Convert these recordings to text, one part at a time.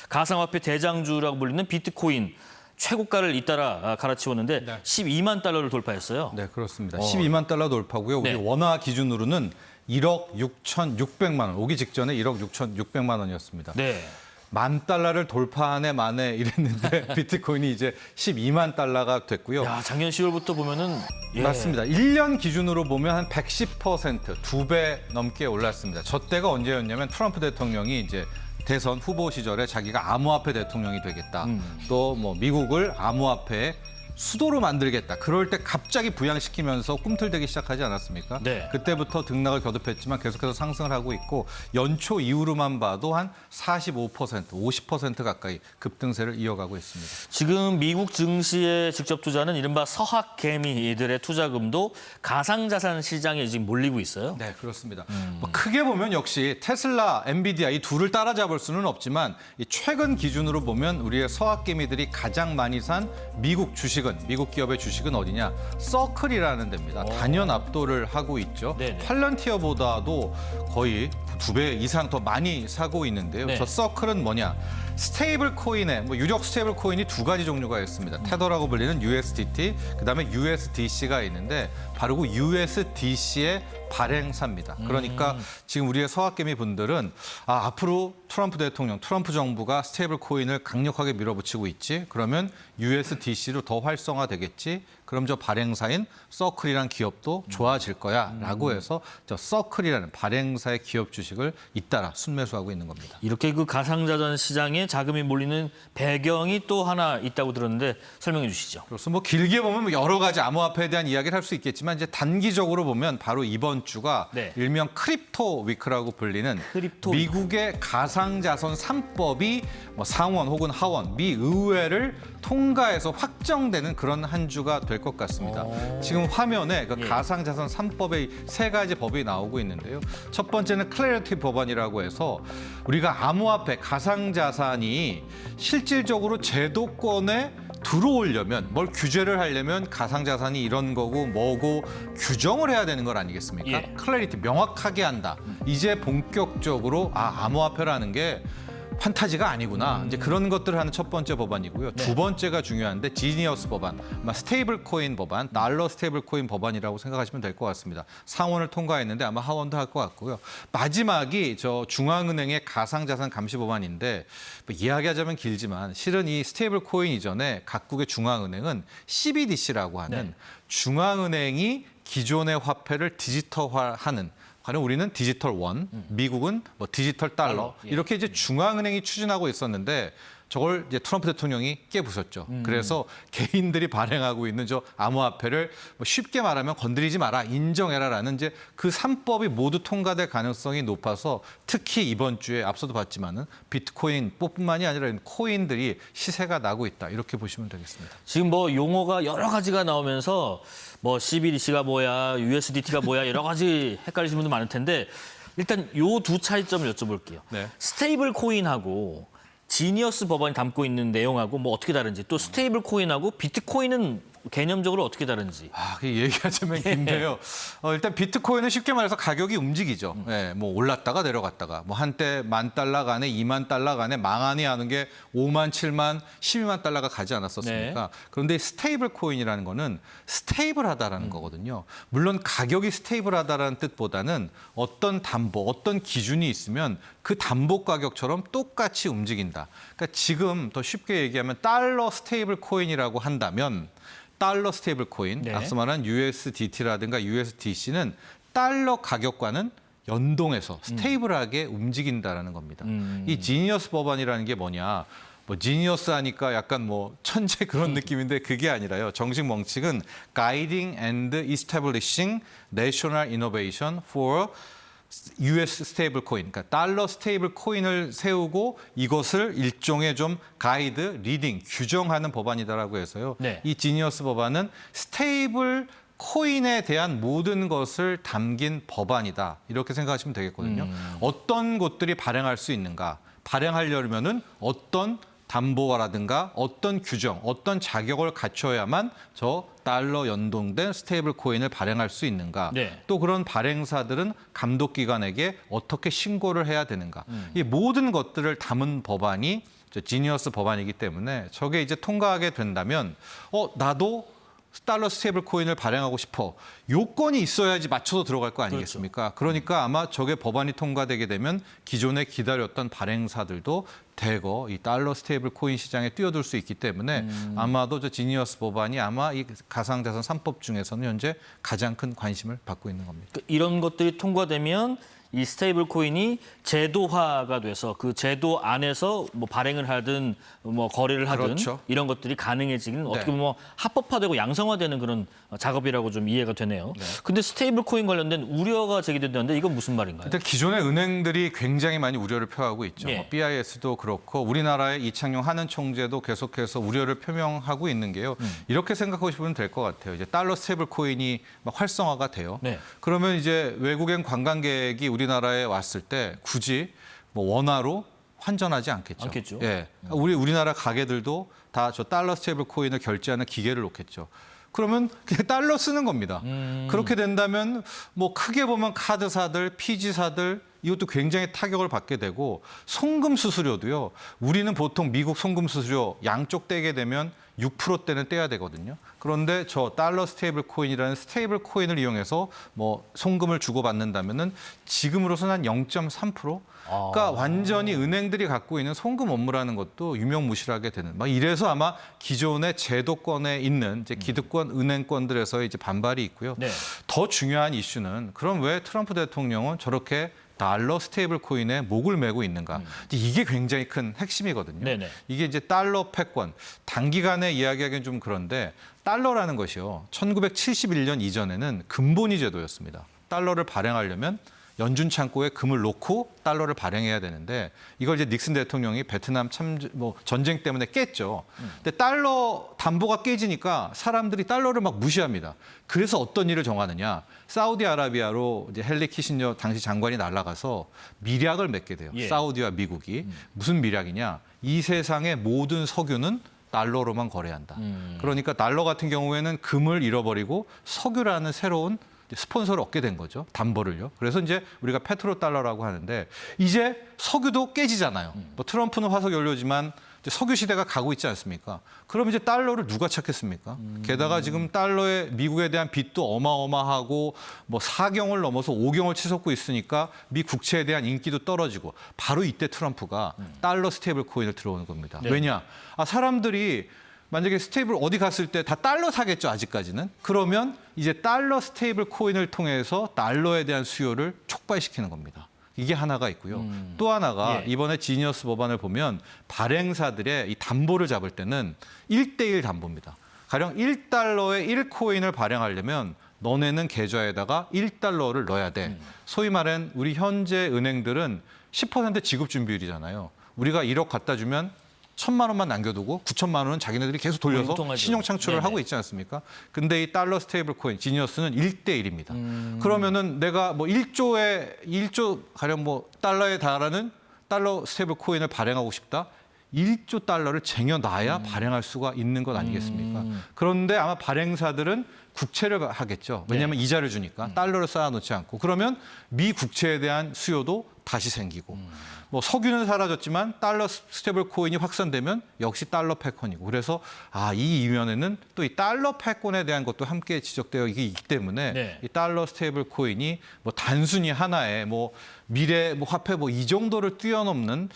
가상화폐 대장주라고 불리는 비트코인 최고가를 잇따라 갈아치웠는데 네. 12만 달러를 돌파했어요. 네, 그렇습니다. 12만 달러 돌파고요. 우리 네. 원화 기준으로는 1억 6,600만 원, 오기 직전에 1억 6,600만 원이었습니다. 네. 만 달러를 돌파한 해 만에 이랬는데 비트코인이 이제 12만 달러가 됐고요. 야, 작년 10월부터 보면은 맞습니다. 1년 기준으로 보면 한 110%, 2배 넘게 올랐습니다. 저 때가 언제였냐면 트럼프 대통령이 이제 대선 후보 시절에 자기가 암호화폐 대통령이 되겠다. 또 뭐 미국을 암호화폐의 수도로 만들겠다. 그럴 때 갑자기 부양시키면서 꿈틀대기 시작하지 않았습니까? 네. 그때부터 등락을 거듭했지만 계속해서 상승을 하고 있고 연초 이후로만 봐도 한 45%, 50% 가까이 급등세를 이어가고 있습니다. 지금 미국 증시에 직접 투자하는 이른바 서학개미들의 투자금도 가상자산 시장에 지금 몰리고 있어요. 네, 그렇습니다. 뭐 크게 보면 역시 테슬라, 엔비디아 이 둘을 따라잡을 수는 없지만 이 최근 기준으로 보면 우리의 서학개미들이 가장 많이 산 미국 주식은 미국 기업의 주식은 어디냐? 서클이라는 데입니다. 단연 압도를 하고 있죠. 네네. 팔런티어보다도 거의 2배 이상 더 많이 사고 있는데요. 네. 저 서클은 뭐냐? 스테이블 코인에 뭐 유력 스테이블 코인이 두 가지 종류가 있습니다. 테더라고 불리는 USDT, 그다음에 USDC가 있는데 바로 그 USDC의 발행사입니다. 그러니까 지금 우리의 서학개미 분들은 앞으로 트럼프 대통령, 트럼프 정부가 스테이블 코인을 강력하게 밀어붙이고 있지. 그러면 USDC로 더 활성화되겠지. 그럼 저 발행사인 서클이라는 기업도 좋아질 거야라고 해서 저 서클이라는 발행사의 기업 주식을 잇따라 순매수하고 있는 겁니다. 이렇게 그 가상자산 시장에 자금이 몰리는 배경이 또 하나 있다고 들었는데 설명해 주시죠. 그래서 뭐 길게 보면 뭐 여러 가지 암호화폐에 대한 이야기를 할 수 있겠지만 이제 단기적으로 보면 바로 이번 주가 네. 일명 크립토 위크라고 불리는 크립토 미국의 가상자산 3법이 뭐 상원 혹은 하원 미 의회를 통과해서 확정되는 그런 한 주가 될 것 같습니다. 지금 화면에 그 예. 가상자산 3법의 세 가지 법이 나오고 있는데요. 첫 번째는 클래리티 법안이라고 해서 우리가 암호화폐, 가상자산이 실질적으로 제도권에 들어오려면 뭘 규제를 하려면 가상자산이 이런 거고 뭐고 규정을 해야 되는 것 아니겠습니까? 예. 클래리티 명확하게 한다. 이제 본격적으로 암호화폐라는 게 판타지가 아니구나. 이제 그런 것들을 하는 첫 번째 법안이고요. 네. 두 번째가 중요한데 지니어스 법안, 스테이블 코인 법안, 달러 스테이블 코인 법안이라고 생각하시면 될 것 같습니다. 상원을 통과했는데 아마 하원도 할 것 같고요. 마지막이 저 중앙은행의 가상자산 감시 법안인데 뭐 이야기하자면 길지만 실은 이 스테이블 코인 이전에 각국의 중앙은행은 CBDC라고 하는 네. 중앙은행이 기존의 화폐를 디지털화하는 과연 우리는 디지털 원, 미국은 뭐 디지털 달러 예. 이렇게 이제 중앙은행이 추진하고 있었는데 저걸 이제 트럼프 대통령이 깨부쉈죠. 그래서 개인들이 발행하고 있는 저 암호화폐를 뭐 쉽게 말하면 건드리지 마라, 인정해라라는 이제 그 3법이 모두 통과될 가능성이 높아서 특히 이번 주에 앞서도 봤지만은 비트코인뿐만이 아니라 코인들이 시세가 나고 있다 이렇게 보시면 되겠습니다. 지금 뭐 용어가 여러 가지가 나오면서 뭐 CBDC가 뭐야, USDT가 뭐야 여러 가지 헷갈리시는 분들 많을 텐데 일단 요 두 차이점을 여쭤볼게요. 네. 스테이블 코인하고 지니어스 법안이 담고 있는 내용하고 뭐 어떻게 다른지 또 스테이블 코인하고 비트코인은 개념적으로 어떻게 다른지. 그 얘기하자면 긴데요. 일단 비트코인은 쉽게 말해서 가격이 움직이죠. 뭐 올랐다가 내려갔다가 뭐 한때 10,000달러 간에 20,000달러 간에 망하니 하는 게 5만, 7만, 12만 달러가 가지 않았었습니까? 네. 그런데 스테이블 코인이라는 거는 스테이블하다라는 거거든요. 물론 가격이 스테이블하다라는 뜻보다는 어떤 담보, 어떤 기준이 있으면 그 담보 가격처럼 똑같이 움직인다. 그러니까 지금 더 쉽게 얘기하면 달러 스테이블 코인이라고 한다면 달러 스테이블 코인, 네. 앞서 말한 USDT라든가 USDC는 달러 가격과는 연동해서 스테이블하게 움직인다라는 겁니다. 이 지니어스 법안이라는 게 뭐냐? 뭐 지니어스 하니까 약간 뭐 천재 그런 느낌인데 그게 아니라요. 정식 명칭은 Guiding and Establishing National Innovation for US 스테이블 코인, 그러니까 달러 스테이블 코인을 세우고 이것을 일종의 좀 가이드, 리딩, 규정하는 법안이다라고 해서요. 네. 이 지니어스 법안은 스테이블 코인에 대한 모든 것을 담긴 법안이다. 이렇게 생각하시면 되겠거든요. 어떤 곳들이 발행할 수 있는가? 발행하려면은 어떤 담보라든가 어떤 규정, 어떤 자격을 갖춰야만 저 달러 연동된 스테이블 코인을 발행할 수 있는가. 네. 또 그런 발행사들은 감독기관에게 어떻게 신고를 해야 되는가. 이 모든 것들을 담은 법안이 지니어스 법안이기 때문에 저게 이제 통과하게 된다면 나도 달러 스테이블 코인을 발행하고 싶어. 요건이 있어야지 맞춰서 들어갈 거 아니겠습니까? 그러니까 아마 저게 법안이 통과되게 되면 기존에 기다렸던 발행사들도 대거 이 달러 스테이블 코인 시장에 뛰어들 수 있기 때문에 아마도 저 지니어스 법안이 아마 이 가상자산 3법 중에서는 현재 가장 큰 관심을 받고 있는 겁니다. 이런 것들이 통과되면 이 스테이블 코인이 제도화가 돼서 그 제도 안에서 뭐 발행을 하든 뭐 거래를 하든 그렇죠. 이런 것들이 가능해지는 어떻게 보면 합법화되고 양성화되는 그런 작업이라고 좀 이해가 되네요. 근데 스테이블 코인 관련된 우려가 제기됐는데 이건 무슨 말인가요? 일단 기존의 은행들이 굉장히 많이 우려를 표하고 있죠. 예. BIS도 그렇고 우리나라의 이창용 하는 총재도 계속해서 우려를 표명하고 있는 게요. 이렇게 생각하시면 될 것 같아요. 이제 달러 스테이블 코인이 막 활성화가 돼요. 네. 그러면 이제 외국인 관광객이 우리나라에 왔을 때 굳이 뭐 원화로 환전하지 않겠죠. 않겠죠. 예. 우리나라 가게들도 다 저 달러 스테이블 코인을 결제하는 기계를 놓겠죠. 그러면 그냥 달러 쓰는 겁니다. 그렇게 된다면 뭐 크게 보면 카드사들, 피지사들 이것도 굉장히 타격을 받게 되고 송금 수수료도요. 우리는 보통 미국 송금 수수료 양쪽 떼게 되면 6%대는 떼야 되거든요. 그런데 저 달러 스테이블 코인이라는 스테이블 코인을 이용해서 뭐 송금을 주고받는다면은 지금으로서는 한 0.3%? 그러니까 완전히 은행들이 갖고 있는 송금 업무라는 것도 유명무실하게 되는. 막 이래서 아마 기존의 제도권에 있는 이제 기득권 은행권들에서의 이제 반발이 있고요. 네. 더 중요한 이슈는 그럼 왜 트럼프 대통령은 저렇게 달러 스테이블 코인에 목을 메고 있는가? 이게 굉장히 큰 핵심이거든요. 네네. 이게 이제 달러 패권. 단기간에 이야기하기는 좀 그런데 달러라는 것이요. 1971년 이전에는 금본위 제도였습니다. 달러를 발행하려면 연준 창고에 금을 놓고 달러를 발행해야 되는데 이걸 이제 닉슨 대통령이 베트남 전쟁 때문에 깼죠. 근데 달러 담보가 깨지니까 사람들이 달러를 막 무시합니다. 그래서 어떤 일을 정하느냐? 사우디아라비아로 이제 헨리 키신저 당시 장관이 날아가서 밀약을 맺게 돼요. 예. 사우디와 미국이 무슨 밀약이냐? 이 세상의 모든 석유는 달러로만 거래한다. 그러니까 달러 같은 경우에는 금을 잃어버리고 석유라는 새로운 스폰서를 얻게 된 거죠. 담보를요. 그래서 이제 우리가 페트로 달러라고 하는데 이제 석유도 깨지잖아요. 뭐 트럼프는 화석 연료지만 이제 석유 시대가 가고 있지 않습니까? 그럼 이제 달러를 누가 찾겠습니까? 게다가 지금 달러의 미국에 대한 빚도 어마어마하고 뭐 4경을 넘어서 5경을 치솟고 있으니까 미 국채에 대한 인기도 떨어지고 바로 이때 트럼프가 달러 스테이블 코인을 들어오는 겁니다. 네. 왜냐? 사람들이 만약에 스테이블 어디 갔을 때 다 달러 사겠죠, 아직까지는. 그러면 이제 달러 스테이블 코인을 통해서 달러에 대한 수요를 촉발시키는 겁니다. 이게 하나가 있고요. 또 하나가 예. 이번에 지니어스 법안을 보면 발행사들의 이 담보를 잡을 때는 1대1 담보입니다. 가령 1달러에 1코인을 발행하려면 너네는 계좌에다가 1달러를 넣어야 돼. 소위 말한 우리 현재 은행들은 10% 지급 준비율이잖아요. 우리가 1억 갖다 주면 1,000만 원만 남겨두고 9천만 원은 자기네들이 계속 돌려서 융통하죠. 신용 창출을 네네. 하고 있지 않습니까? 근데 이 달러 스테이블 코인 지니어스는 1대1입니다. 그러면은 내가 뭐 1조 가령 뭐 달러에 달하는 달러 스테이블 코인을 발행하고 싶다. 1조 달러를 쟁여놔야 발행할 수가 있는 것 아니겠습니까? 그런데 아마 발행사들은 국채를 하겠죠. 왜냐하면 이자를 주니까 달러를 쌓아놓지 않고. 그러면 미 국채에 대한 수요도 다시 생기고. 뭐 석유는 사라졌지만 달러 스테이블 코인이 확산되면 역시 달러 패권이고. 그래서 이 이면에는 또 이 달러 패권에 대한 것도 함께 지적되어 있기 때문에 네. 이 달러 스테이블 코인이 뭐 단순히 하나의 뭐 미래 뭐 화폐 뭐 이 정도를 뛰어넘는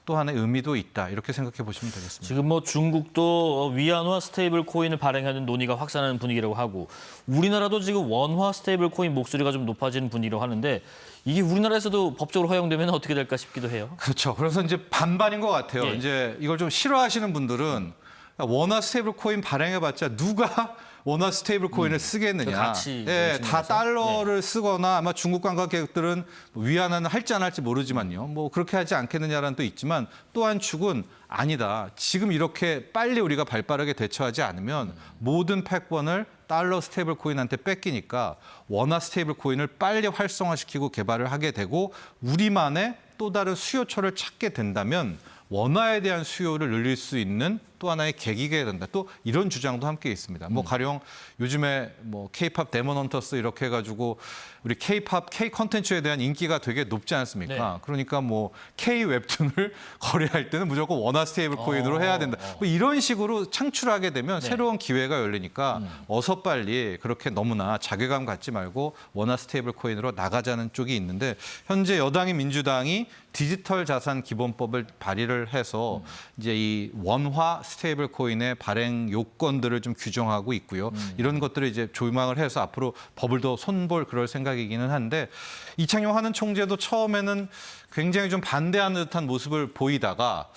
또 하나의 의미도 있다. 이렇게 생각해 보시면 되겠습니다. 지금 뭐 중국도 위안화 스테이블 코인을 발행하는 논의가 확산하는 분위기라고 하고 우리나라도 지금 원화 스테이블 코인 목소리가 좀 높아지는 분위기라고 하는데 이게 우리나라에서도 법적으로 허용되면 어떻게 될까 싶기도 해요. 그렇죠. 그래서 이제 반반인 것 같아요. 예. 이제 이걸 좀 싫어하시는 분들은 원화 스테이블 코인 발행해봤자 누가 원화 스테이블 코인을 쓰겠느냐. 그 가치 예, 중심에서. 다 달러를 쓰거나 아마 중국 관광객들은 위안화는 할지 안 할지 모르지만요. 뭐 그렇게 하지 않겠느냐라는 또 있지만 또 한 축은 아니다. 지금 이렇게 빨리 우리가 발빠르게 대처하지 않으면 모든 패권을 달러 스테이블 코인한테 뺏기니까 원화 스테이블 코인을 빨리 활성화시키고 개발을 하게 되고 우리만의 또 다른 수요처를 찾게 된다면 원화에 대한 수요를 늘릴 수 있는 또 하나의 계기가 된다. 또 이런 주장도 함께 있습니다. 뭐 가령 요즘에 뭐 K-팝 데몬 헌터스 이렇게 해가지고 우리 K-팝 K 컨텐츠에 대한 인기가 되게 높지 않습니까? 네. 그러니까 뭐 K 웹툰을 거래할 때는 무조건 원화 스테이블 코인으로 해야 된다. 뭐 이런 식으로 창출하게 되면 네. 새로운 기회가 열리니까 어서 빨리 그렇게 너무나 자괴감 갖지 말고 원화 스테이블 코인으로 나가자는 쪽이 있는데 현재 여당인 민주당이 디지털 자산 기본법을 발의를 해서 이제 이 원화 스테이블 코인의 발행 요건들을 좀 규정하고 있고요. 이런 것들을 이제 조망을 해서 앞으로 법을 더 손볼 그럴 생각이기는 한데 이창용 하는 총재도 처음에는 굉장히 좀 반대하는 듯한 모습을 보이다가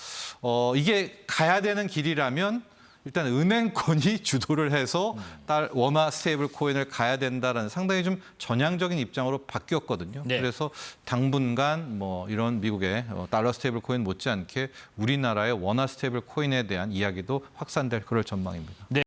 이게 가야 되는 길이라면 일단 은행권이 주도를 해서 원화 스테이블 코인을 가야 된다라는 상당히 좀 전향적인 입장으로 바뀌었거든요. 네. 그래서 당분간 뭐 이런 미국의 달러 스테이블 코인 못지않게 우리나라의 원화 스테이블 코인에 대한 이야기도 확산될 그럴 전망입니다. 네.